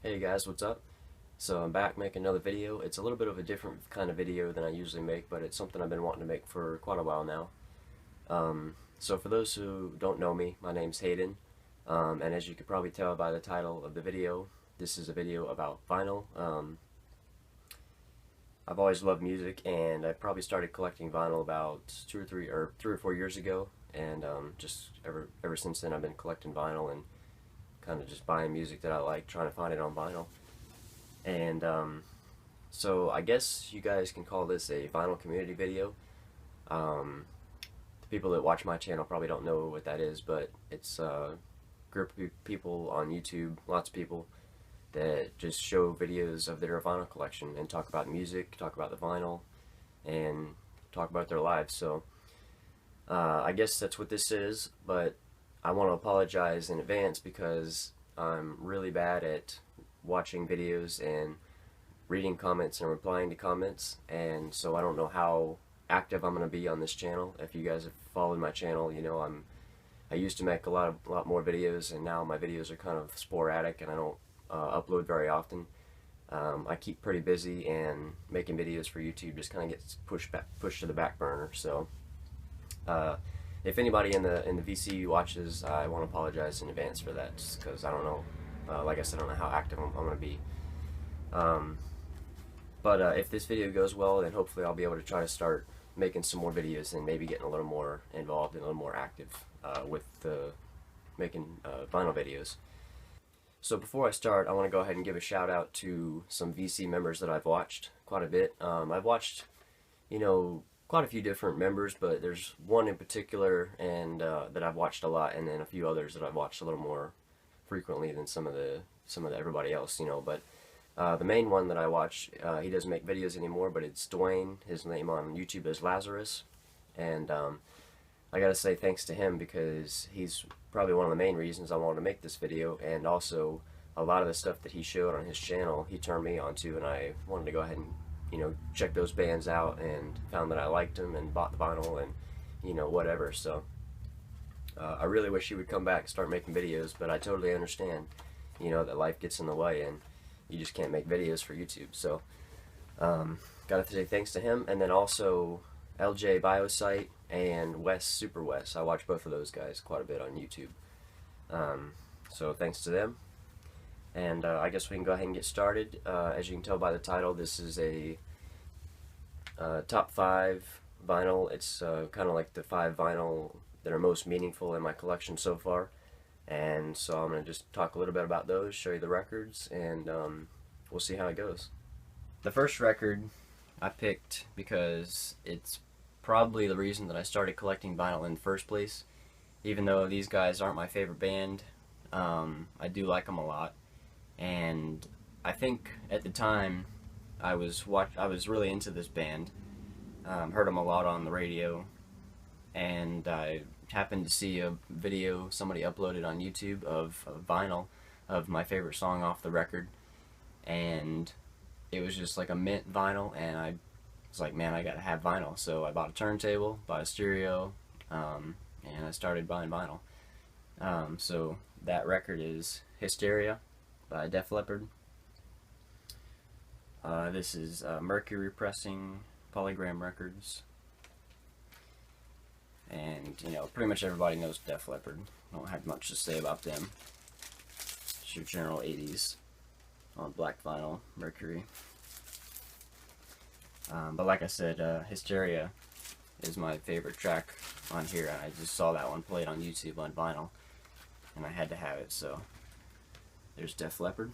Hey guys, what's up? So I'm back making another video. It's a little bit of a different kind of video than I usually make, but it's something I've been wanting to make for quite a while now. So for those who don't know me, my name's Hayden, and as you could probably tell by the title of the video, this is a video about vinyl. I've always loved music, and I probably started collecting vinyl about 3 or 4 years ago, and just ever since then I've been collecting vinyl and kind of just buying music that I like, trying to find it on vinyl. And so I guess you guys can call this a vinyl community video. The people that watch my channel probably don't know what that is, but it's a group of people on YouTube, lots of people, that just show videos of their vinyl collection and talk about music, talk about the vinyl, and talk about their lives. So I guess that's what this is, but I want to apologize in advance because I'm really bad at watching videos and reading comments and replying to comments, and so I don't know how active I'm going to be on this channel. If you guys have followed my channel, you know I used to make a lot more videos, and now my videos are kind of sporadic and I don't upload very often. I keep pretty busy, and making videos for YouTube just kind of gets pushed to the back burner. So if anybody in the VC watches, I want to apologize in advance for that, just because I don't know. Like I said, I don't know how active I'm going to be. But if this video goes well, then hopefully I'll be able to try to start making some more videos and maybe getting a little more involved and a little more active with making vinyl videos. So before I start, I want to go ahead and give a shout out to some VC members that I've watched quite a bit. I've watched, quite a few different members, but there's one in particular and that I've watched a lot, and then a few others that I've watched a little more frequently than some of the everybody else, But the main one that I watch, he doesn't make videos anymore, but it's Dwayne. His name on YouTube is Lazarus, and I gotta say thanks to him because he's probably one of the main reasons I wanted to make this video, and also a lot of the stuff that he showed on his channel he turned me onto, and I wanted to go ahead and check those bands out, and found that I liked them and bought the vinyl and whatever. So I really wish he would come back and start making videos, but I totally understand that life gets in the way and you just can't make videos for YouTube. So gotta say thanks to him, and then also LJ Biosite and Wes Super Wes. I watch both of those guys quite a bit on YouTube. So thanks to them. And I guess we can go ahead and get started. As you can tell by the title, this is a top 5 vinyl. It's kind of like the 5 vinyl that are most meaningful in my collection so far. And so I'm going to just talk a little bit about those, show you the records, and we'll see how it goes. The first record I picked because it's probably the reason that I started collecting vinyl in the first place. Even though these guys aren't my favorite band, I do like them a lot. And I think at the time I was really into this band. Heard them a lot on the radio, and I happened to see a video somebody uploaded on YouTube of vinyl of my favorite song off the record, and it was just like a mint vinyl, and I was like, man, I gotta have vinyl. So I bought a turntable, bought a stereo, and I started buying vinyl. So that record is Hysteria by Def Leppard. This is Mercury Pressing, Polygram Records. And, pretty much everybody knows Def Leppard. I don't have much to say about them. It's your general 80s on black vinyl, Mercury. But like I said, Hysteria is my favorite track on here. I just saw that one played on YouTube on vinyl, and I had to have it, so there's Def Leppard.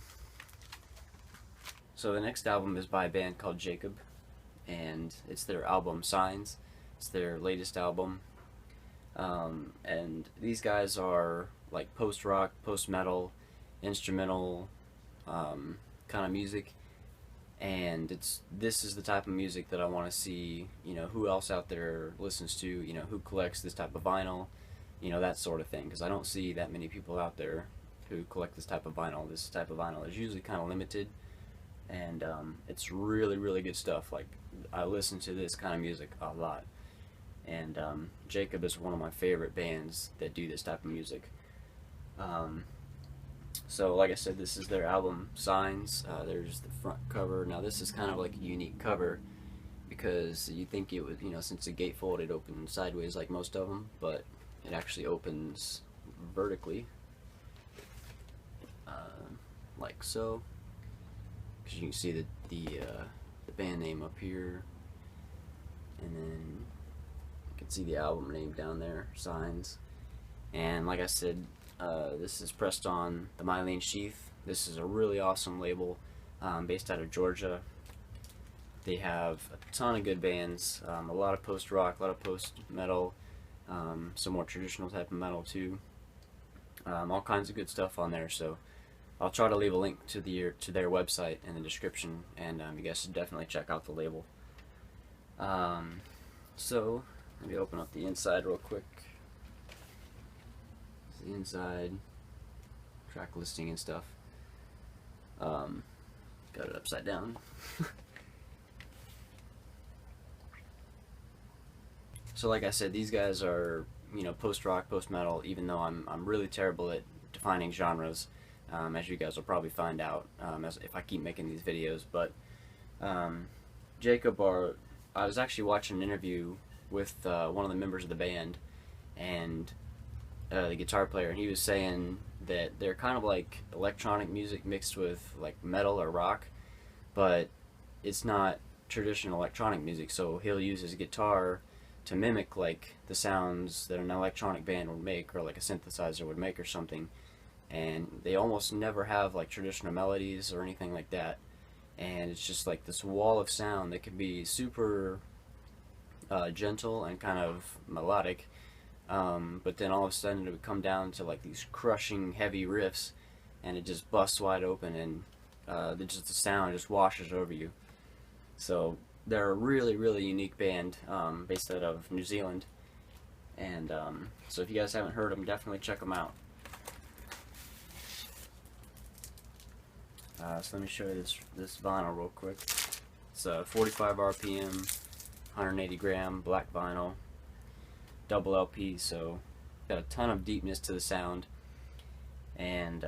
So the next album is by a band called Jacob, and it's their album Signs. It's their latest album. And these guys are like post-rock, post-metal, instrumental kind of music, and this is the type of music that I want to see, who else out there listens to, who collects this type of vinyl, that sort of thing, because I don't see that many people out there who collect this type of vinyl. This type of vinyl is usually kind of limited, and it's really, really good stuff. Like, I listen to this kind of music a lot. And Jacob is one of my favorite bands that do this type of music. So like I said, this is their album Signs. There's the front cover. Now this is kind of like a unique cover because you think it would, since a gatefold, it opens sideways like most of them, but it actually opens vertically, like so. Because you can see the band name up here, and then you can see the album name down there, Signs. And like I said, this is pressed on the myelin sheath. This is a really awesome label, based out of Georgia. They have a ton of good bands, a lot of post-rock, a lot of post-metal, some more traditional type of metal too. All kinds of good stuff on there. So I'll try to leave a link to their website in the description, and you guys should definitely check out the label. So let me open up the inside real quick. The inside, track listing and stuff. Got it upside down. So like I said, these guys are, post-rock, post-metal, even though I'm really terrible at defining genres, as you guys will probably find out if I keep making these videos. But Jacob, I was actually watching an interview with one of the members of the band, and the guitar player, and he was saying that they're kind of like electronic music mixed with like metal or rock, but it's not traditional electronic music. So he'll use his guitar to mimic like the sounds that an electronic band would make, or like a synthesizer would make or something, and they almost never have like traditional melodies or anything like that, and it's just like this wall of sound that can be super gentle and kind of melodic, but then all of a sudden it would come down to like these crushing heavy riffs, and it just busts wide open, and the sound just washes over you. So they're a really, really unique band, based out of New Zealand, and so if you guys haven't heard them, definitely check them out. So let me show you this vinyl real quick. It's 45 RPM, 180 gram black vinyl, double LP, so got a ton of deepness to the sound, and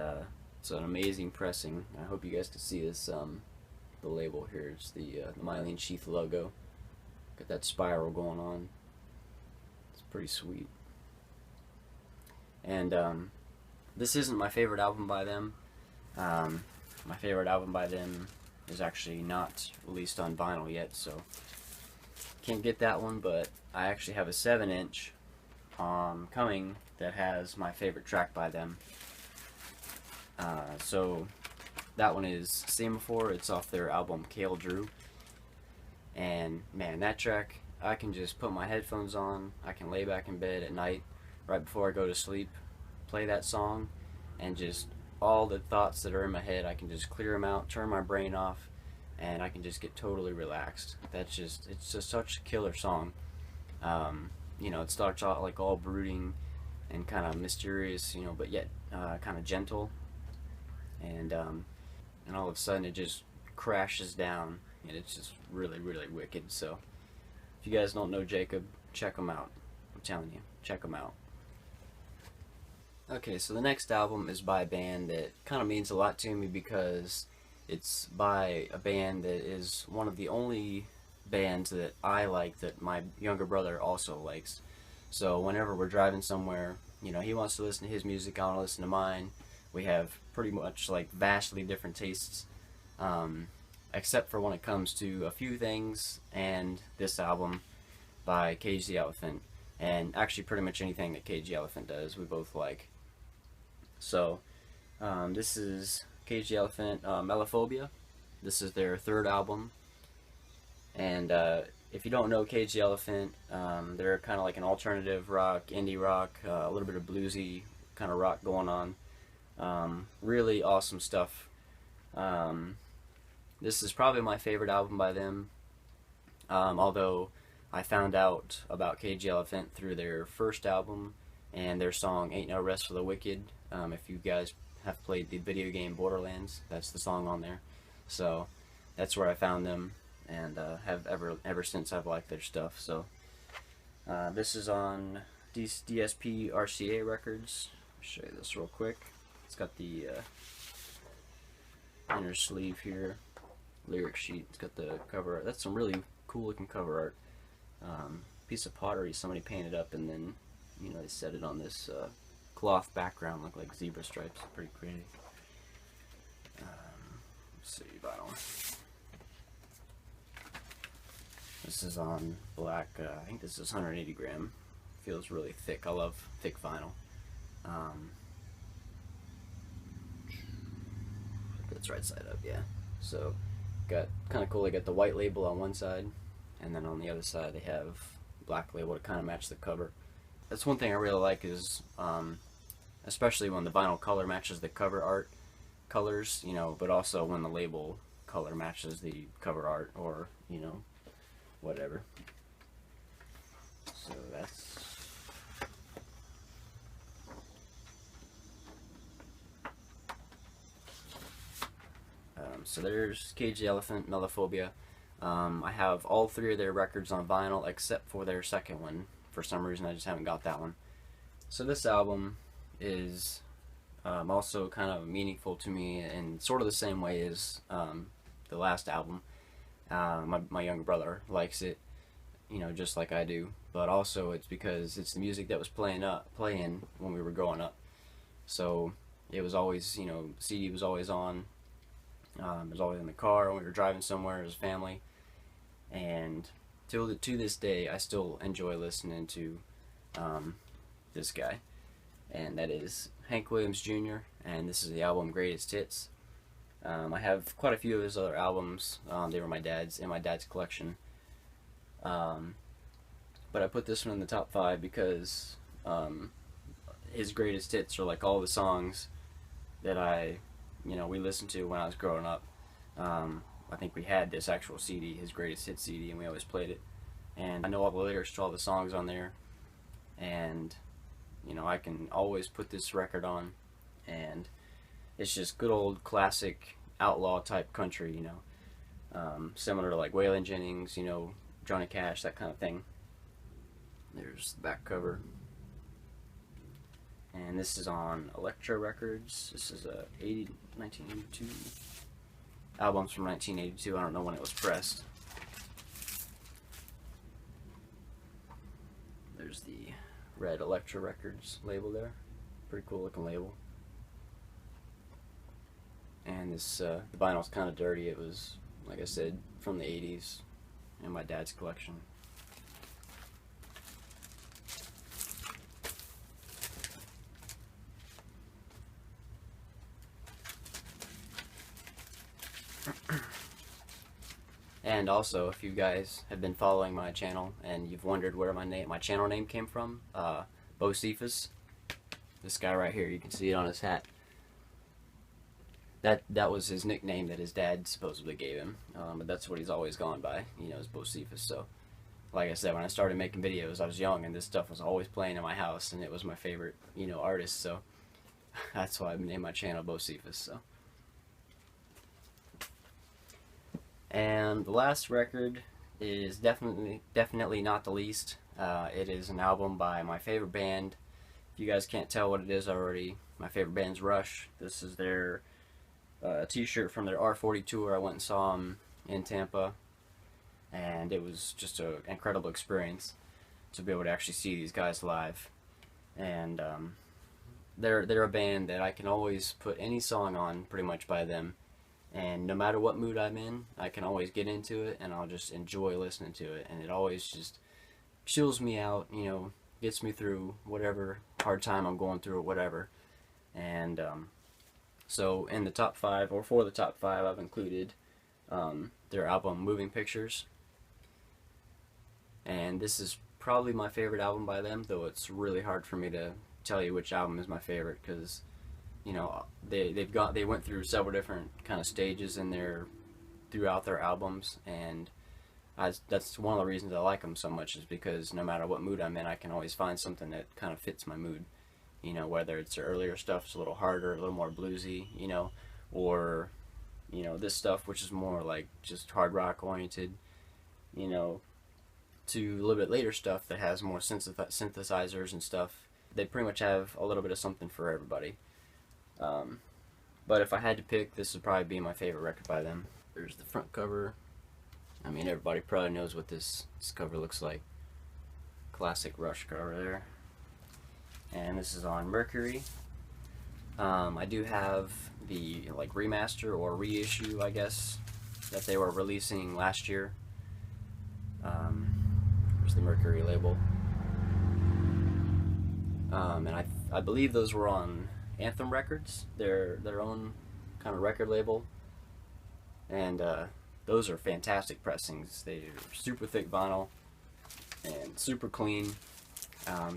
it's an amazing pressing. I hope you guys can see this. The label here, it's the myelin sheath logo. Got that spiral going on. It's pretty sweet. And this isn't my favorite album by them. My favorite album by them is actually not released on vinyl yet, so can't get that one, but I actually have a 7-inch coming that has my favorite track by them. So that one is Semaphore. It's off their album Kale Drew, and man, that track, I can just put my headphones on, I can lay back in bed at night right before I go to sleep, play that song, and just all the thoughts that are in my head, I can just clear them out, turn my brain off, and I can just get totally relaxed. It's just such a killer song. It starts out like all brooding and kind of mysterious, but yet kind of gentle, and all of a sudden it just crashes down, and it's just really, really wicked. So if you guys don't know Jacob, check him out. I'm telling you, check him out. Okay, so the next album is by a band that kind of means a lot to me because it's by a band that is one of the only bands that I like that my younger brother also likes. So whenever we're driving somewhere, he wants to listen to his music, I want to listen to mine. We have pretty much like vastly different tastes, except for when it comes to a few things, and this album by Cage the Elephant, and actually pretty much anything that Cage the Elephant does we both like. So this is Cage the Elephant, Melophobia. This is their third album, and if you don't know Cage the Elephant, they're kind of like an alternative rock, indie rock, a little bit of bluesy kind of rock going on. Really awesome stuff. This is probably my favorite album by them, although I found out about Cage the Elephant through their first album and their song Ain't No Rest for the Wicked. If you guys have played the video game Borderlands, that's the song on there. So that's where I found them, and have ever since I've liked their stuff. So this is on DSP RCA Records. I'll show you this real quick. It's got the inner sleeve here, lyric sheet. It's got the cover art. That's some really cool looking cover art. Piece of pottery somebody painted up, and then they set it on this cloth background, look like zebra stripes. Pretty creative. Let's see, vinyl. This is on black. I think this is 180 gram. Feels really thick. I love thick vinyl. That's right side up, yeah. So, got kind of cool. They got the white label on one side, and then on the other side they have black label to kind of match the cover. That's one thing I really like is, especially when the vinyl color matches the cover art colors, but also when the label color matches the cover art, or whatever. So that's. So there's Cage the Elephant, Melophobia. I have all 3 of their records on vinyl except for their second one. For some reason I just haven't got that one. So this album is also kind of meaningful to me in sort of the same way as the last album. My younger brother likes it, just like I do. But also it's because it's the music that was playing when we were growing up. So it was always, CD was always on. It was always in the car when we were driving somewhere as a family, and to this day I still enjoy listening to this guy, and that is Hank Williams Jr., and this is the album Greatest Hits. I have quite a few of his other albums. They were in my dad's collection, but I put this one in the top 5 because his greatest hits are like all the songs that we listened to when I was growing up. I think we had this actual CD, his greatest hits CD, and we always played it. And I know all the lyrics to all the songs on there, and I can always put this record on, and it's just good old classic outlaw type country, similar to like Waylon Jennings, Johnny Cash, that kind of thing. There's the back cover. And this is on Elektra Records. This is a 1982 albums from 1982. I don't know when it was pressed. There's the red Elektra Records label there. Pretty cool looking label. And this the vinyl's kind of dirty. It was, like I said, from the 80s in my dad's collection. And also, if you guys have been following my channel and you've wondered where my channel name came from, Bocephus, this guy right here, you can see it on his hat. That was his nickname that his dad supposedly gave him, but that's what he's always gone by, is Bocephus. So, like I said, when I started making videos, I was young, and this stuff was always playing in my house, and it was my favorite, artist. So that's why I named my channel Bocephus. So. And the last record is definitely not the least. It is an album by my favorite band. If you guys can't tell what it is already, my favorite band's Rush. This is their t-shirt from their R40 tour. I went and saw them in Tampa, and it was just an incredible experience to be able to actually see these guys live. And they're a band that I can always put any song on pretty much by them. And no matter what mood I'm in, I can always get into it, and I'll just enjoy listening to it. And it always just chills me out, gets me through whatever hard time I'm going through or whatever. And so in the top 5, or for the top 5, I've included their album Moving Pictures. And this is probably my favorite album by them, though it's really hard for me to tell you which album is my favorite, because they went through several different kind of stages throughout their albums, and that's one of the reasons I like them so much, is because no matter what mood I'm in, I can always find something that kind of fits my mood. Whether it's their earlier stuff, it's a little harder, a little more bluesy, or this stuff which is more like just hard rock oriented, to a little bit later stuff that has more synthesizers and stuff. They pretty much have a little bit of something for everybody. But if I had to pick, this would probably be my favorite record by them. There's the front cover. I mean, everybody probably knows what this cover looks like. Classic Rush cover there. And this is on Mercury. I do have the like remaster or reissue, I guess, that they were releasing last year. There's the Mercury label. And I believe those were on Anthem Records, their own kind of record label. And those are fantastic pressings. They're super thick vinyl and super clean.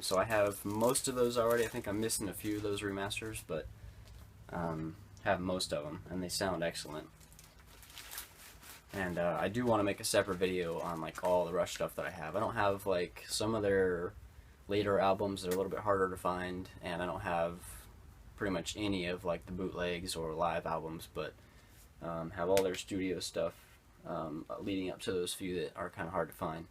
So I have most of those already. I think I'm missing a few of those remasters, but have most of them, and they sound excellent. And I do want to make a separate video on like all the Rush stuff that I have. I don't have like some of their later albums that are a little bit harder to find, and I don't have pretty much any of like the bootlegs or live albums, but have all their studio stuff leading up to those few that are kind of hard to find.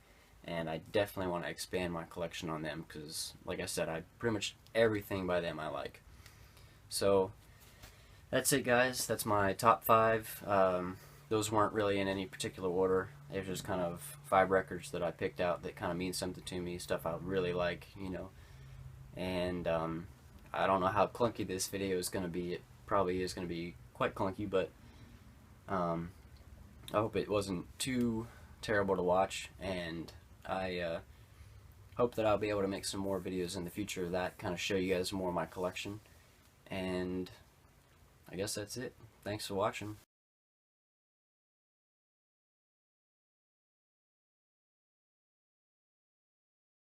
And I definitely want to expand my collection on them because, like I said, pretty much everything by them I like. So that's it, guys. That's my top 5. Those weren't really in any particular order. They were just kind of 5 records that I picked out that kind of mean something to me, stuff I really like, you know. And I don't know how clunky this video is going to be. It probably is going to be quite clunky, but I hope it wasn't too terrible to watch, and I hope that I'll be able to make some more videos in the future that kind of show you guys more of my collection. And I guess that's it. Thanks for watching.